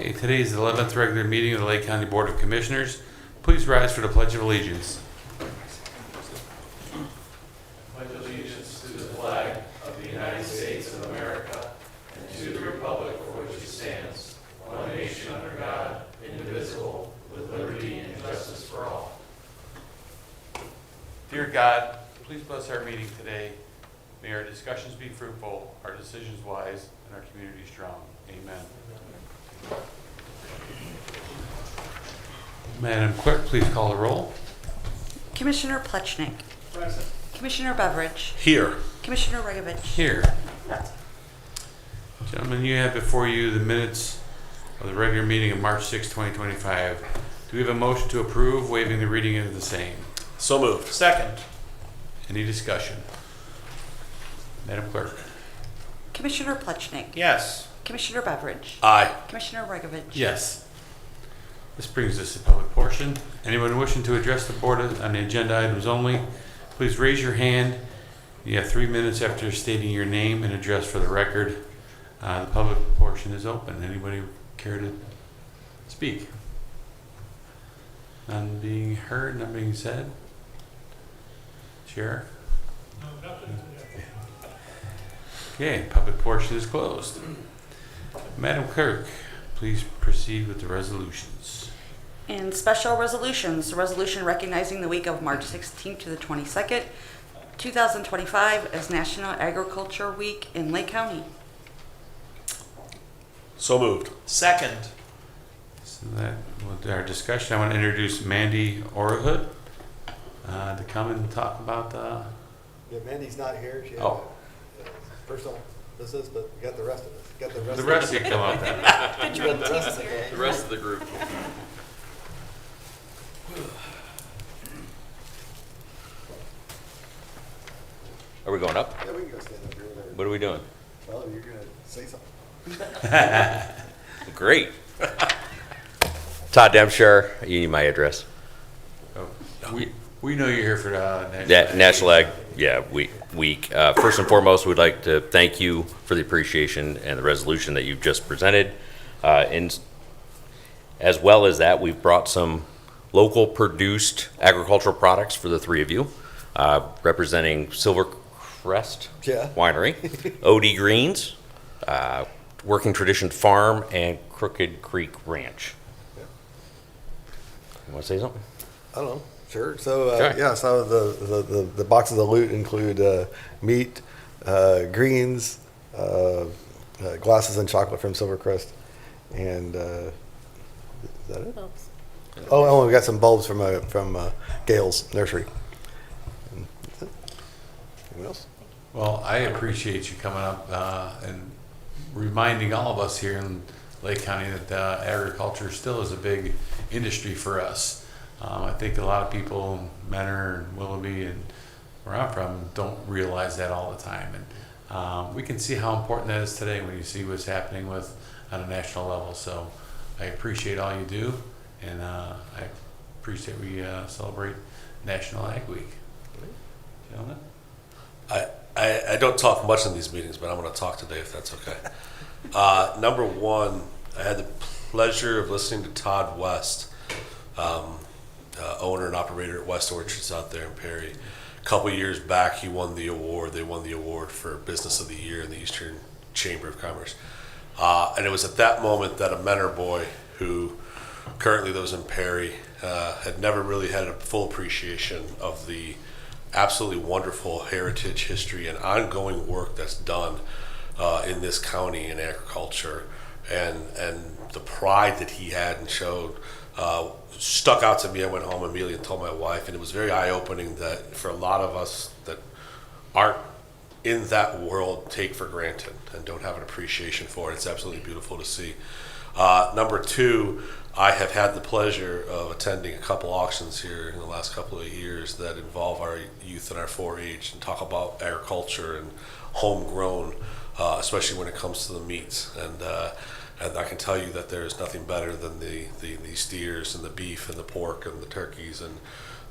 Okay, today is the 11th regular meeting of the Lake County Board of Commissioners. Please rise for the Pledge of Allegiance. Pledge allegiance to the flag of the United States of America and to the republic for which it stands, one nation under God, indivisible, with liberty and justice for all. Dear God, please bless our meeting today. May our discussions be fruitful, our decisions wise, and our community strong. Amen. Madam Clerk, please call the roll. Commissioner Plechnik. Present. Commissioner Beveridge. Here. Commissioner Regovich. Here. Gentlemen, you have before you the minutes of the regular meeting of March 6, 2025. Do we have a motion to approve, waiving the reading of the same? So moved. Second. Any discussion? Madam Clerk. Commissioner Plechnik. Yes. Commissioner Beveridge. Aye. Commissioner Regovich. Yes. This brings us to public portion. Anyone wishing to address the board on the agenda items only, please raise your hand. You have 3 minutes after stating your name and address for the record. The public portion is open. Anybody care to speak? None being heard, none being said? Sheriff? No, nothing. Okay, public portion is closed. Madam Clerk, please proceed with the resolutions. In special resolutions, the resolution recognizing the week of March 16th to the 22nd, 2025 as National Agriculture Week in Lake County. So moved. Second. So that with our discussion, I want to introduce Mandy Orhood to come and talk about Yeah, Mandy's not here. She had Oh. personal business, but we got the rest of us. Got the rest of you come up then. You got the rest of the gang. The rest of the group. Are we going up? Yeah, we can go stand up here. Whatever. What are we doing? Well, you're gonna say something. Great. Todd Dempshire, you need my address. Oh, we know you're here for National Ag, Week. First and foremost, we'd like to thank you for the appreciation and the resolution that you've just presented. As well as that, we've brought some local produced agricultural products for the three of you, representing Silvercrest Yeah. Winery, OD Greens, Working Tradition Farm, and Crooked Creek Ranch. Yeah. You want to say something? I don't know. Sure. So Okay. yeah, so the boxes of loot include meat, greens, glasses and chocolate from Silvercrest, and is that it? Oh, we got some bulbs from Gail's nursery. And that's it. Anyone else? Well, I appreciate you coming up and reminding all of us here in Lake County that agriculture still is a big industry for us. I think a lot of people in Mentor and Willoughby and where I'm from don't realize that all the time. And we can see how important that is today when you see what's happening with on a national level. So I appreciate all you do, and I appreciate we celebrate National Ag Week. Gentlemen? I don't talk much in these meetings, but I'm going to talk today if that's okay. Number one, I had the pleasure of listening to Todd West, owner and operator at West Orchards out there in Perry. A couple years back, he won the award. They won the award for Business of the Year in the Eastern Chamber of Commerce. And it was at that moment that a Mentor boy who currently lives in Perry had never really had a full appreciation of the absolutely wonderful heritage, history, and ongoing work that's done in this county in agriculture, and the pride that he had and showed stuck out to me. I went home immediately and told my wife, and it was very eye-opening that for a lot of us that aren't in that world take for granted and don't have an appreciation for it. It's absolutely beautiful to see. Number two, I have had the pleasure of attending a couple auctions here in the last couple of years that involve our youth and our 4-H and talk about agriculture and homegrown, especially when it comes to the meats. And I can tell you that there is nothing better than the steers and the beef and the pork and the turkeys and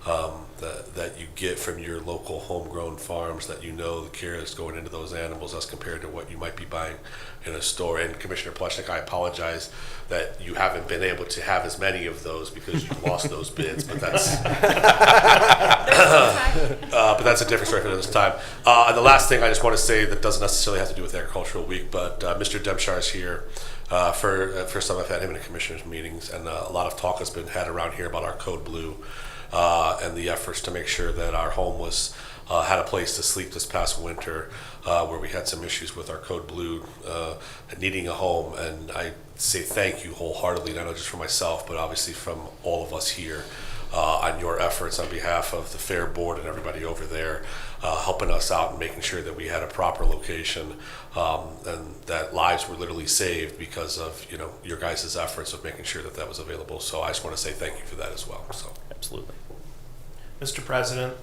that you get from your local homegrown farms, that you know the care is going into those animals as compared to what you might be buying in a store. And Commissioner Plechnik, I apologize that you haven't been able to have as many of those because you lost those bids, but that's but that's a different story for this time. And the last thing I just want to say that doesn't necessarily have to do with Agricultural Week, but Mr. Debshar is here. For some, I've had him in the commissioners' meetings, and a lot of talk has been had around here about our Code Blue and the efforts to make sure that our homeless had a place to sleep this past winter, where we had some issues with our Code Blue needing a home. And I say thank you wholeheartedly, not just for myself, but obviously from all of us here on your efforts on behalf of the Fair Board and everybody over there, helping us out and making sure that we had a proper location, and that lives were literally saved because of your guys' efforts of making sure that that was available. So I just want to say thank you for that as well. So Absolutely. Mr. President,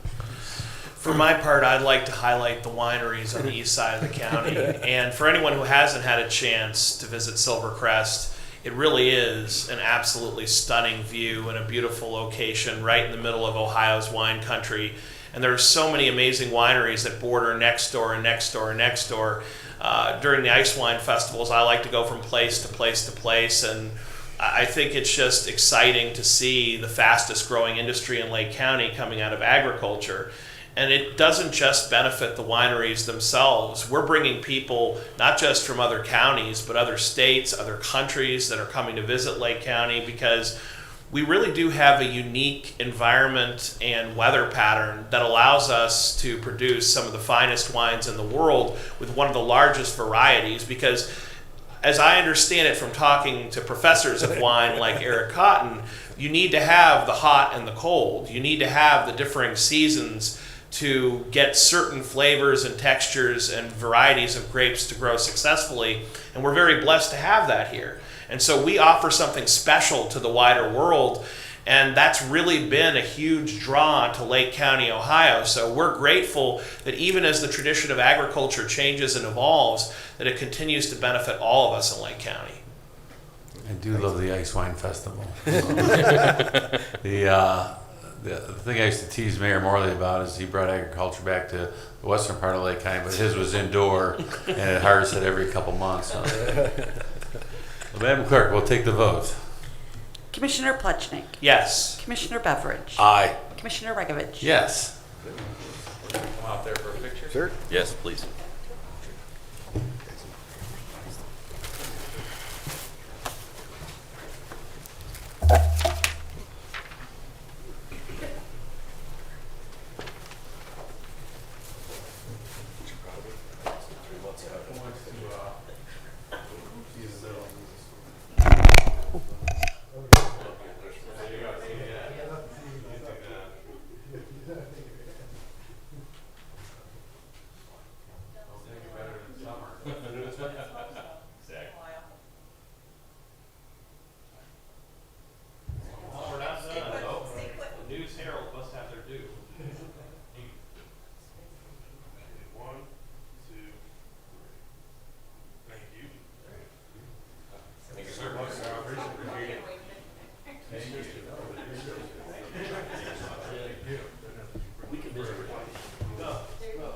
for my part, I'd like to highlight the wineries on the east side of the county. And for anyone who hasn't had a chance to visit Silvercrest, it really is an absolutely stunning view and a beautiful location right in the middle of Ohio's wine country. And there are so many amazing wineries that border next door and next door and next door. During the ice wine festivals, I like to go from place to place to place, and I think it's just exciting to see the fastest growing industry in Lake County coming out of agriculture. And it doesn't just benefit the wineries themselves. We're bringing people not just from other counties, but other states, other countries that are coming to visit Lake County, because we really do have a unique environment and weather pattern that allows us to produce some of the finest wines in the world with one of the largest varieties. Because as I understand it from talking to professors of wine like Eric Cotton, you need to have the hot and the cold. You need to have the differing seasons to get certain flavors and textures and varieties of grapes to grow successfully. And we're very blessed to have that here. And so we offer something special to the wider world. And that's really been a huge draw to Lake County, Ohio. So we're grateful that even as the tradition of agriculture changes and evolves, that it continues to benefit all of us in Lake County. I do love the Ice Wine Festival. The thing I used to tease Mayor Morley about is he brought agriculture back to the western part of Lake County, but his was indoor and it harvested every couple months. So. Well, Madam Clerk, we'll take the vote. Commissioner Plechnik. Yes. Commissioner Beveridge. aye. Commissioner Regovich. Yes. Come out there for a picture? Sure. Yes, please. We're not done. The News Herald must have their due. 1, 2, 3. Thank you. Thank you so much. I appreciate it. Thank you. We can visit. No, that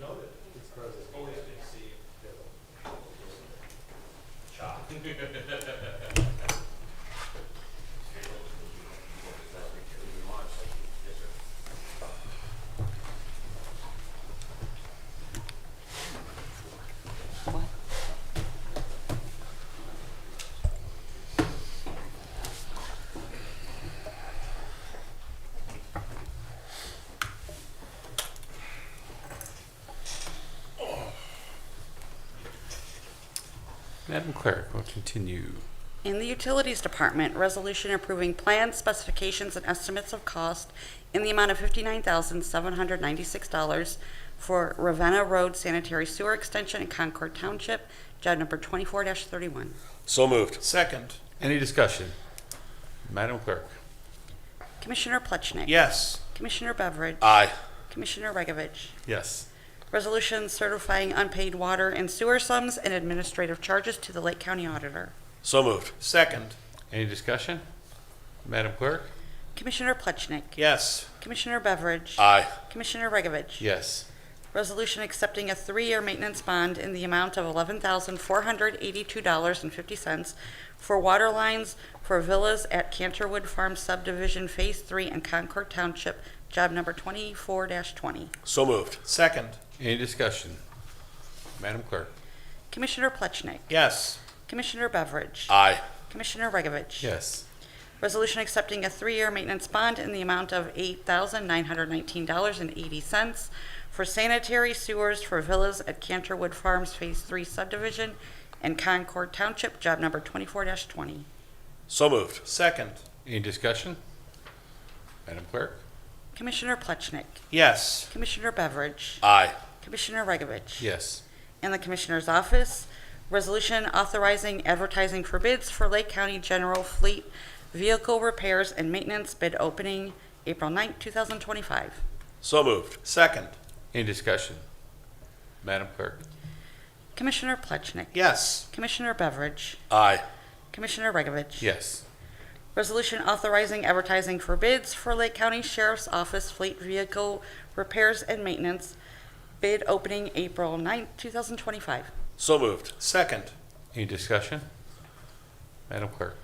noted. Oh, yeah, I see. Shot. Madam Clerk, we'll continue. In the Utilities Department, resolution approving plans, specifications, and estimates of cost in the amount of $59,796 for Ravenna Road Sanitary Sewer Extension in Concord Township, job number 24-31. So moved. Second. Any discussion? Madam Clerk. Commissioner Plechnik. Yes. Commissioner Beveridge. Aye. Commissioner Regovich. Yes. Resolution certifying unpaid water and sewer sums and administrative charges to the Lake County Auditor. So moved. Second. Any discussion? Madam Clerk. Commissioner Plechnik. Yes. Commissioner Beveridge. Aye. Commissioner Regovich. Yes. Resolution accepting a 3-year maintenance bond in the amount of $11,482.50 for water lines for villas at Canterwood Farm Subdivision Phase 3 in Concord Township, job number 24-20. So moved. Second. Any discussion? Madam Clerk? Commissioner Plechnik. Yes. Commissioner Beveridge. Aye. Commissioner Regovich. Yes. Resolution accepting a 3-year maintenance bond in the amount of $8,919.80 for sanitary sewers for villas at Canterwood Farms Phase 3 subdivision in Concord Township, job number 24-20. So moved. Second. Any discussion? Madam Clerk? Commissioner Plechnik. Yes. Commissioner Beveridge. Aye. Commissioner Regovich. Yes. In the Commissioner's Office, resolution authorizing advertising for bids for Lake County General Fleet Vehicle Repairs and Maintenance bid opening April 9, 2025. So moved. Second. Any discussion? Madam Clerk? Commissioner Plechnik. Yes. Commissioner Beveridge. Aye. Commissioner Regovich. Yes. Resolution authorizing advertising for bids for Lake County Sheriff's Office Fleet Vehicle Repairs and Maintenance bid opening April 9, 2025. So moved. Second. Any discussion? Madam Clerk?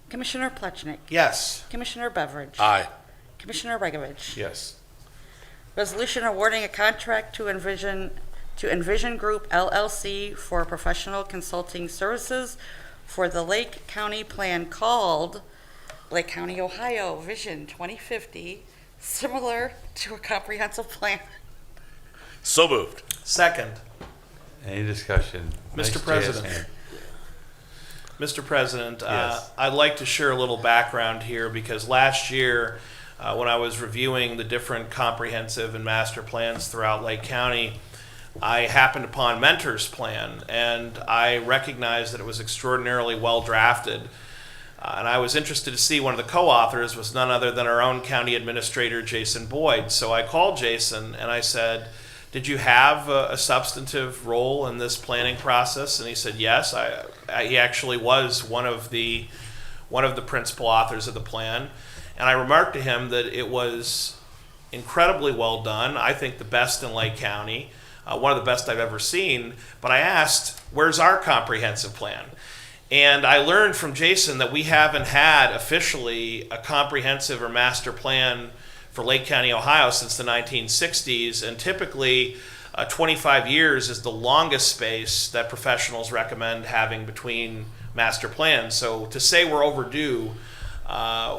Commissioner Plechnik. Yes. Commissioner Beveridge. Aye. Commissioner Regovich. Yes. Resolution awarding a contract to Envision Group LLC for professional consulting services for the Lake County plan called Lake County, Ohio Vision 2050, similar to a comprehensive plan. So moved. Second. Any discussion? Nice Mr. jazz President. hand. Mr. President, Yes. I'd like to share a little background here because last year, when I was reviewing the different comprehensive and master plans throughout Lake County, I happened upon Mentor's plan, and I recognized that it was extraordinarily well drafted. And I was interested to see one of the co-authors was none other than our own county administrator, Jason Boyd. So I called Jason and I said, "Did you have a substantive role in this planning process?" And he said, "Yes." He actually was one of the principal authors of the plan. And I remarked to him that it was incredibly well done. I think the best in Lake County, one of the best I've ever seen. But I asked, "Where's our comprehensive plan?" And I learned from Jason that we haven't had officially a comprehensive or master plan for Lake County, Ohio since the 1960s, and typically 25 years is the longest space that professionals recommend having between master plans. So to say we're overdue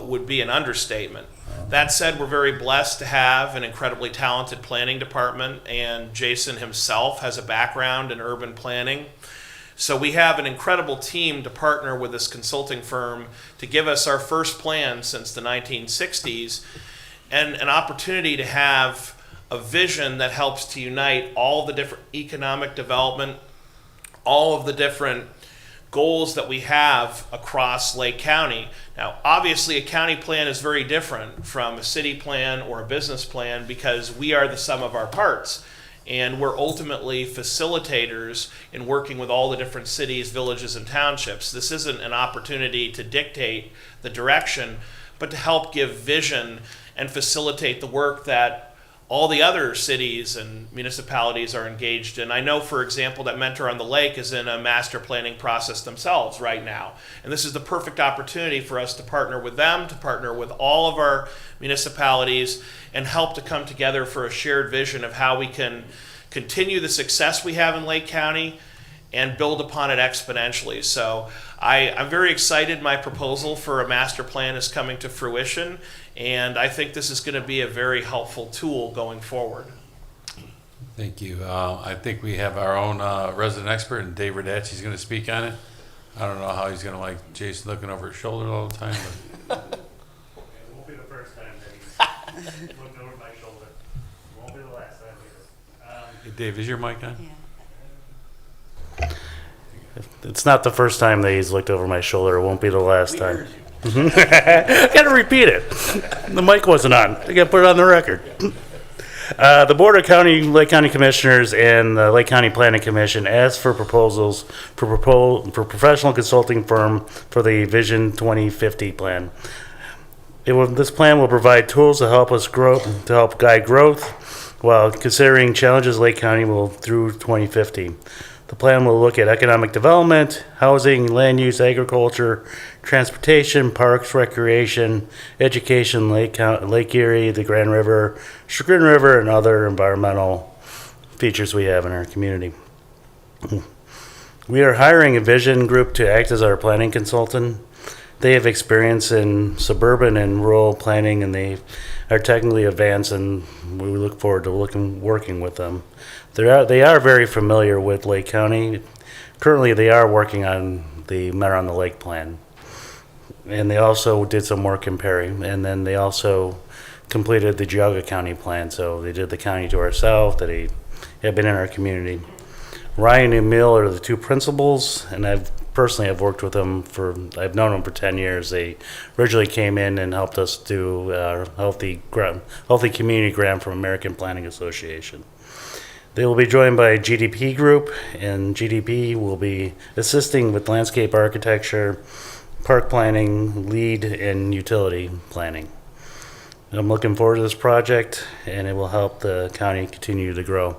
would be an understatement. That said, we're very blessed to have an incredibly talented planning department, and Jason himself has a background in urban planning. So we have an incredible team to partner with this consulting firm to give us our first plan since the 1960s, and an opportunity to have a vision that helps to unite all the different economic development, all of the different goals that we have across Lake County. Now, obviously, a county plan is very different from a city plan or a business plan because we are the sum of our parts. And we're ultimately facilitators in working with all the different cities, villages, and townships. This isn't an opportunity to dictate the direction, but to help give vision and facilitate the work that all the other cities and municipalities are engaged in. I know, for example, that Mentor on the Lake is in a master planning process themselves right now. And this is the perfect opportunity for us to partner with them, to partner with all of our municipalities, and help to come together for a shared vision of how we can continue the success we have in Lake County and build upon it exponentially. So I'm very excited. My proposal for a master plan is coming to fruition, and I think this is going to be a very helpful tool going forward. Thank you. I think we have our own resident expert, and Dave Raddatz is going to speak on it. I don't know how he's going to like Jason looking over his shoulder all the time. But It won't be the first time that he's looked over my shoulder. It won't be the last time either. Hey, Dave, is your mic on? It's not the first time that he's looked over my shoulder. It won't be the last time. I got to repeat it. The mic wasn't on. I got to put it on the record. The Board of Lake County Commissioners and the Lake County Planning Commission asked for proposals for professional consulting firm for the Vision 2050 plan. This plan will provide tools to help us grow, to help guide growth, while considering challenges Lake County will through 2050. The plan will look at economic development, housing, land use, agriculture, transportation, parks, recreation, education, Lake Erie, the Grand River, Chagrin River, and other environmental features we have in our community. We are hiring a vision group to act as our planning consultant. They have experience in suburban and rural planning, and they are technically advanced, and we look forward to working with them. They are very familiar with Lake County. Currently, they are working on the Met on the Lake plan, and they also did some work in Perry, and then they also completed the Geauga County plan. So they did the county to our south. That they have been in our community. Ryan and Emil are the two principals, and I've worked with them I've known them for 10 years. They originally came in and helped us do healthy community grant from American Planning Association. They will be joined by GDP Group, and GDP will be assisting with landscape architecture, park planning, lead, and utility planning. I'm looking forward to this project, and it will help the county continue to grow.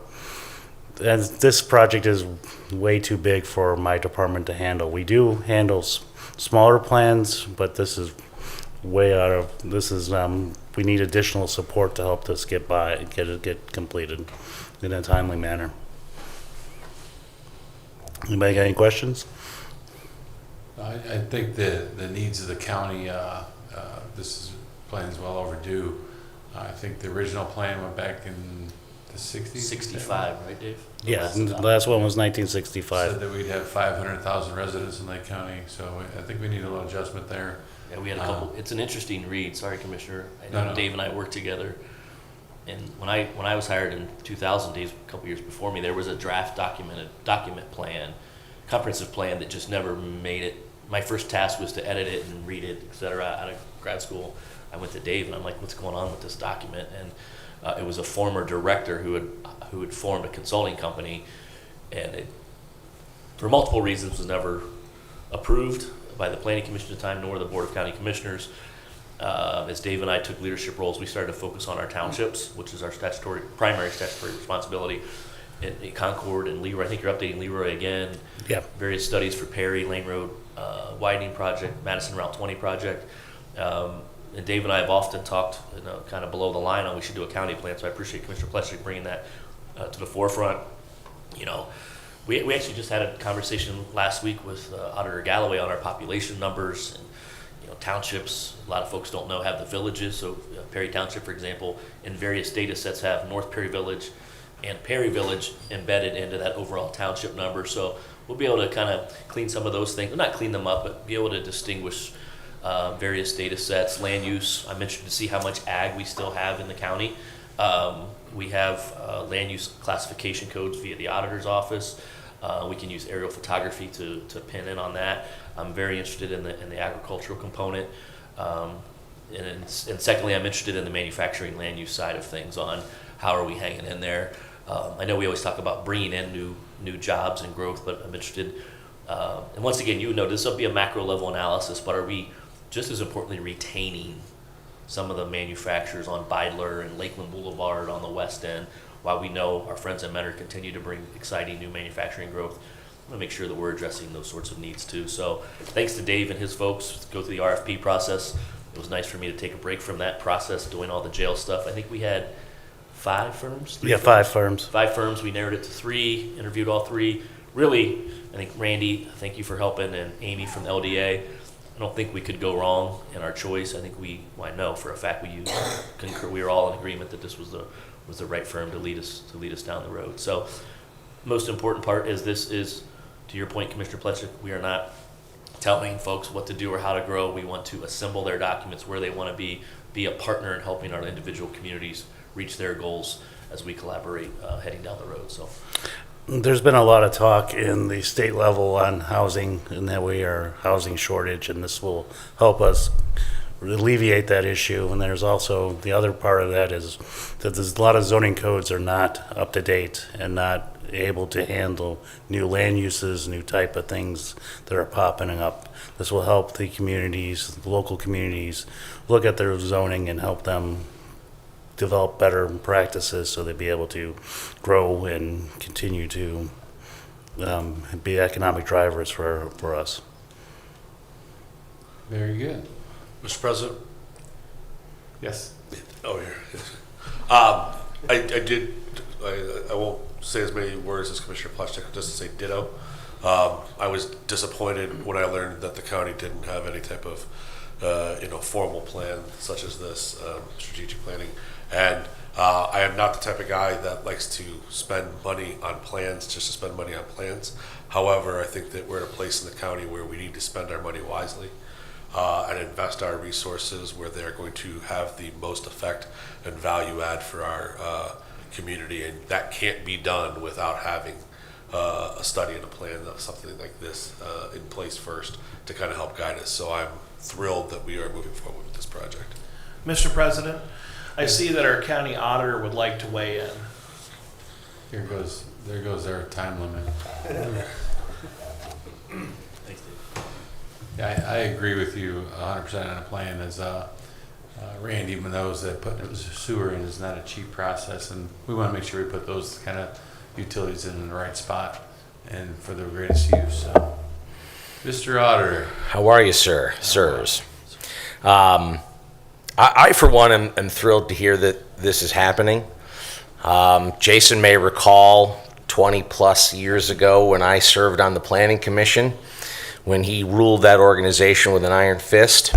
And this project is way too big for my department to handle. We do handle smaller plans, but this is way out of, we need additional support to help this get completed in a timely manner. Anybody got any questions? I think the needs of the county, plan's well overdue. I think the original plan went back in the 60s? 65, right, Dave? Yeah, the last one was 1965. Said that we'd have 500,000 residents in Lake County, so I think we need a little adjustment there. Yeah, we had a couple. It's an interesting read. Sorry, Commissioner. I know No. Dave and I worked together, and when I was hired in 2000, Dave, a couple years before me, there was a draft document plan, comprehensive plan that just never made it. My first task was to edit it and read it, et cetera, out of grad school. I went to Dave and I'm like, "What's going on with this document?" And it was a former director who had formed a consulting company, and it, for multiple reasons, was never approved by the Planning Commission at the time, nor the Board of County Commissioners. As Dave and I took leadership roles, we started to focus on our townships, which is our primary statutory responsibility. In Concord and Leroy, I think you're updating Leroy again. Yeah. Various studies for Perry Lane Road widening project, Madison Route 20 project. And Dave and I have often talked, kind of below the line on we should do a county plan. So I appreciate Commissioner Pleschick bringing that to the forefront. We actually just had a conversation last week with Auditor Galloway on our population numbers and townships. A lot of folks don't know have the villages. So Perry Township, for example, in various data sets have North Perry Village and Perry Village embedded into that overall township number. So we'll be able to kind of clean some of those things, well, not clean them up, but be able to distinguish various data sets. Land use, I'm interested to see how much ag we still have in the county. We have land use classification codes via the auditor's office. We can use aerial photography to pin in on that. I'm very interested in the agricultural component. And secondly, I'm interested in the manufacturing land use side of things on how are we hanging in there. I know we always talk about bringing in new jobs and growth, but I'm interested. And once again, this will be a macro level analysis, but are we just as importantly retaining some of the manufacturers on Beidler and Lakeland Boulevard on the west end, while we know our friends at Mentor continue to bring exciting new manufacturing growth? I'm gonna make sure that we're addressing those sorts of needs too. So thanks to Dave and his folks, go through the RFP process. It was nice for me to take a break from that process, doing all the jail stuff. I think we had 5 firms? Yeah, 5 firms. 5 firms. We narrowed it to 3, interviewed all 3. Really, I think Randy, thank you for helping, and Amy from LDA. I don't think we could go wrong in our choice. I think I know for a fact we were all in agreement that this was the right firm to lead us down the road. So most important part is this is, to your point, Commissioner Pleschick, we are not telling folks what to do or how to grow. We want to assemble their documents where they want to be a partner in helping our individual communities reach their goals as we collaborate heading down the road. So There's been a lot of talk in the state level on housing, and that we are housing shortage, and this will help us alleviate that issue. And there's also the other part of that is that there's a lot of zoning codes are not up to date and not able to handle new land uses, new type of things that are popping up. This will help the communities, the local communities, look at their zoning and help them develop better practices so they'll be able to grow and continue to be economic drivers for us. Very good. Mr. President? Yes. Oh, here. Yes. I won't say as many words as Commissioner Pleshnik, just to say ditto. I was disappointed when I learned that the county didn't have any type of, formal plan such as this, strategic planning. And I am not the type of guy that likes to spend money on plans just to spend money on plans. However, I think that we're at a place in the county where we need to spend our money wisely. And invest our resources where they're going to have the most effect and value add for our community. And that can't be done without having a study and a plan of something like this in place first to kind of help guide us. So I'm thrilled that we are moving forward with this project. Mr. President, I see that our county auditor would like to weigh in. There goes our time limit. Thanks, Dave. Yeah, I agree with you 100% on a plan. As Randy knows that putting a sewer in is not a cheap process, and we want to make sure we put those kind of utilities in the right spot and for the greatest use. So, Mr. Auditor. How are you, sir? Sirs. I, for one, am thrilled to hear that this is happening. Jason may recall 20 plus years ago when I served on the Planning Commission, when he ruled that organization with an iron fist.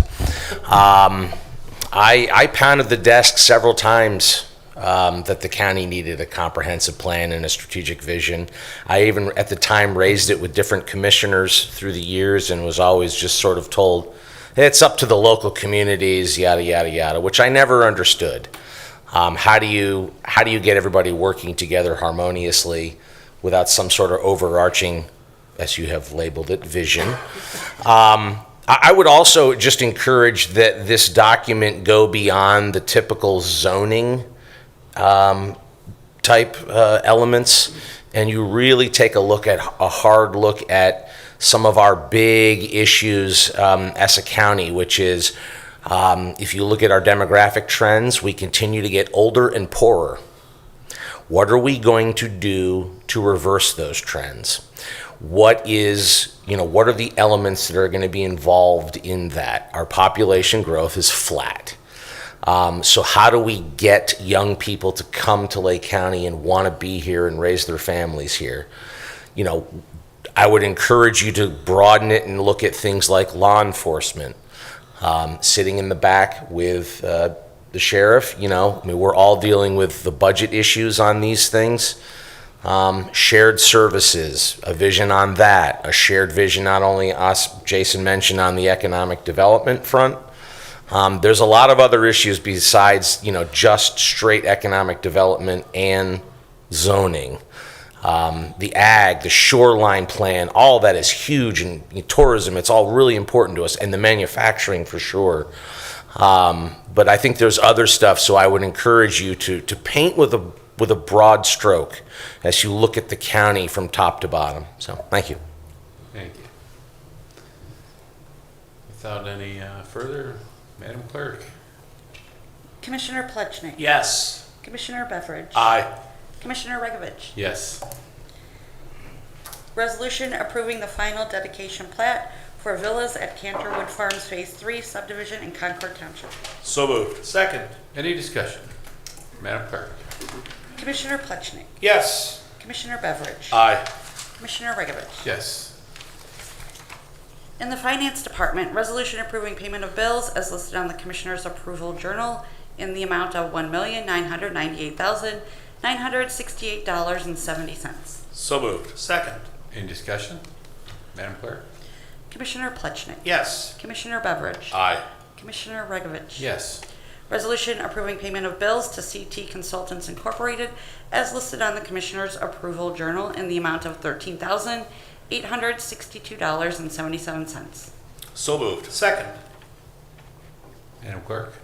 I pounded the desk several times that the county needed a comprehensive plan and a strategic vision. I even, at the time, raised it with different commissioners through the years and was always just sort of told, it's up to the local communities, yada, yada, yada, which I never understood. How do you get everybody working together harmoniously without some sort of overarching, as you have labeled it, vision? I would also just encourage that this document go beyond the typical zoning type elements, and you really take a hard look at some of our big issues as a county, which is if you look at our demographic trends, we continue to get older and poorer. What are we going to do to reverse those trends? What are the elements that are going to be involved in that? Our population growth is flat. So how do we get young people to come to Lake County and want to be here and raise their families here? I would encourage you to broaden it and look at things like law enforcement. Sitting in the back with the sheriff, we're all dealing with the budget issues on these things. Shared services, a vision on that, a shared vision not only us, Jason mentioned, on the economic development front. There's a lot of other issues besides, just straight economic development and zoning. The ag, the shoreline plan, all that is huge, and tourism, it's all really important to us, and the manufacturing for sure. But I think there's other stuff, so I would encourage you to paint with a broad stroke as you look at the county from top to bottom. So, thank you. Thank you. Without any further, Madam Clerk. Commissioner Plechnik. Yes. Commissioner Beveridge. Aye. Commissioner Regovich. Yes. Resolution approving the final dedication plat for villas at Canterwood Farms Phase 3 subdivision in Concord Township. So moved. Second. Any discussion? Madam Clerk. Commissioner Plechnik. Yes. Commissioner Beveridge. Aye. Commissioner Regovich. Yes. In the Finance Department, resolution approving payment of bills as listed on the Commissioner's Approval Journal in the amount of $1,998,968.70. So moved. Second. Any discussion? Madam Clerk. Commissioner Plechnik. Yes. Commissioner Beveridge. Aye. Commissioner Regovich. Yes. Resolution approving payment of bills to CT Consultants Incorporated as listed on the Commissioner's Approval Journal in the amount of $13,862.77. So moved. Second. Madam Clerk.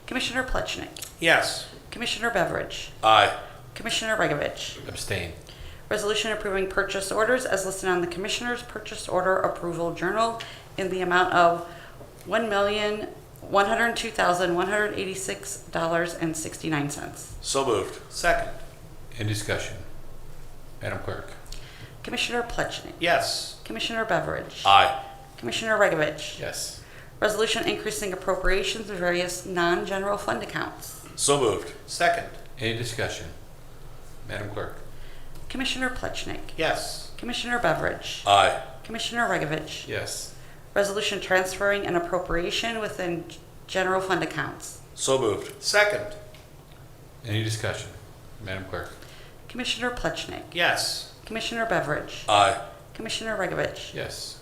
Commissioner Plechnik. Yes. Commissioner Beveridge. Aye. Commissioner Regovich. Abstain. Resolution approving purchase orders as listed on the Commissioner's Purchase Order Approval Journal in the amount of $1,102,186.69. So moved. Second. Any discussion? Madam Clerk? Commissioner Plechnik. Yes. Commissioner Beveridge. Aye. Commissioner Regovich. Yes. Resolution increasing appropriations of various non-general fund accounts. So moved. Second. Any discussion? Madam Clerk? Commissioner Plechnik. Yes. Commissioner Beveridge. Aye. Commissioner Regovich. Yes. Resolution transferring an appropriation within general fund accounts. So moved. Second. Any discussion? Madam Clerk? Commissioner Plechnik. Yes. Commissioner Beveridge. Aye. Commissioner Regovich. Yes.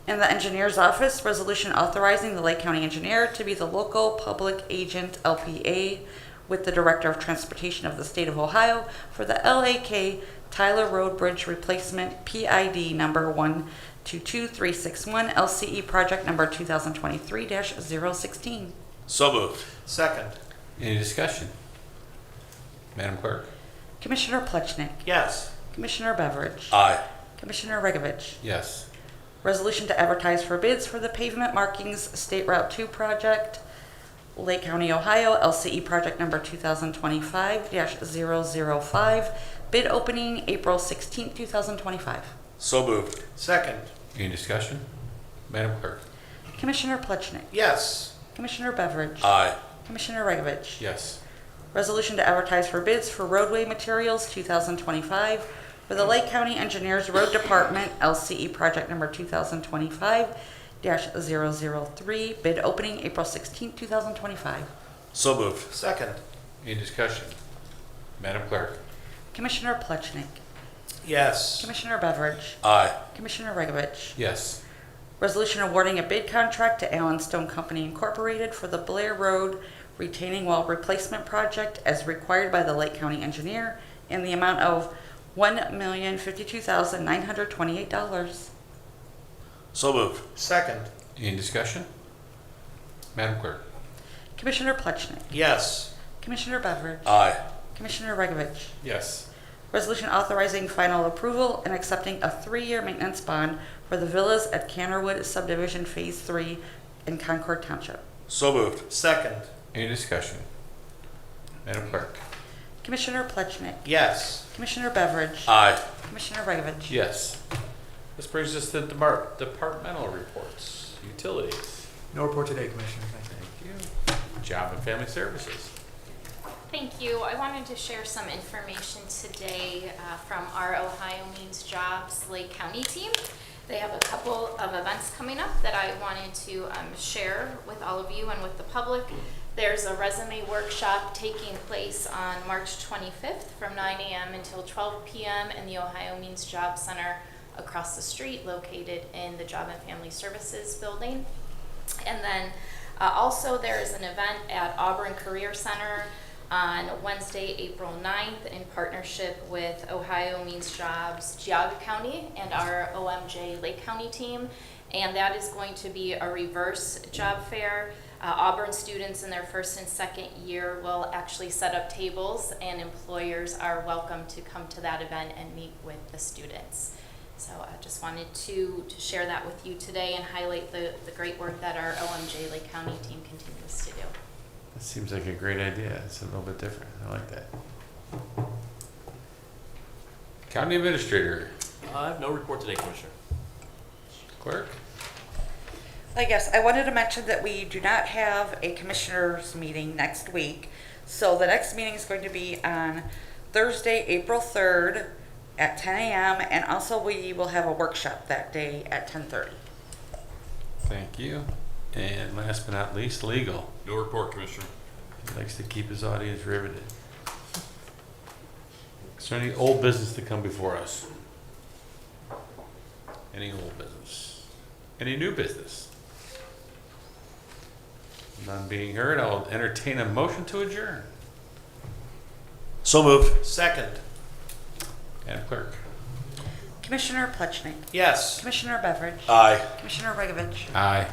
In the Engineer's Office, resolution authorizing the Lake County Engineer to be the local public agent LPA with the Director of Transportation of the State of Ohio for the LAK Tyler Road Bridge Replacement PID number 122361 LCE project number 2023-016. So moved. Second. Any discussion? Madam Clerk? Commissioner Plechnik. Yes. Commissioner Beveridge. Aye. Commissioner Regovich. Yes. Resolution to advertise for bids for the pavement markings State Route 2 project, Lake County, Ohio, LCE project number 2025-005, bid opening April 16, 2025. So moved. Second. Any discussion? Madam Clerk? Commissioner Plechnik. Yes. Commissioner Beveridge. Aye. Commissioner Regovich. Yes. Resolution to advertise for bids for roadway materials 2025 for the Lake County Engineers Road Department, LCE project number 2025-003, bid opening April 16, 2025. So moved. Second. Any discussion? Madam Clerk? Commissioner Plechnik. Yes. Commissioner Beveridge. Aye. Commissioner Regovich. Yes. Resolution awarding a bid contract to Allen Stone Company Incorporated for the Blair Road retaining wall replacement project as required by the Lake County Engineer in the amount of $1,052,928. So moved. Second. Any discussion? Madam Clerk? Commissioner Plechnik. Yes. Commissioner Beveridge. Aye. Commissioner Regovich. Yes. Resolution authorizing final approval and accepting a 3-year maintenance bond for the villas at Cannerwood Subdivision Phase 3 in Concord Township. So moved. Second. Any discussion? Madam Clerk? Commissioner Plechnik. Yes. Commissioner Beveridge. Aye. Commissioner Regovich. Yes. This brings us to departmental reports. Utilities. No report today, Commissioner. Thank you. Job and Family Services. Thank you. I wanted to share some information today from our Ohio Means Jobs Lake County team. They have a couple of events coming up that I wanted to share with all of you and with the public. There's a resume workshop taking place on March 25th from 9 a.m. until 12 p.m. in the Ohio Means Job Center across the street, located in the Job and Family Services building. And then also there is an event at Auburn Career Center on Wednesday, April 9th in partnership with Ohio Means Jobs, Geauga County, and our OMJ Lake County team. And that is going to be a reverse job fair. Auburn students in their first and second year will actually set up tables, and employers are welcome to come to that event and meet with the students. So I just wanted to share that with you today and highlight the great work that our OMJ Lake County team continues to do. That seems like a great idea. It's a little bit different. I like that. County Administrator. I have no report today, Commissioner. Clerk. Yes, I wanted to mention that we do not have a commissioners meeting next week. So the next meeting is going to be on Thursday, April 3rd at 10 a.m. And also we will have a workshop that day at 10:30. Thank you. And last but not least, Legal. No report, Commissioner. He likes to keep his audience riveted. Is there any old business to come before us? Any old business? Any new business? None being heard, I'll entertain a motion to adjourn. So moved. Second. Madam Clerk. Commissioner Plechnik. Yes. Commissioner Beveridge. Aye. Commissioner Regovich. Aye.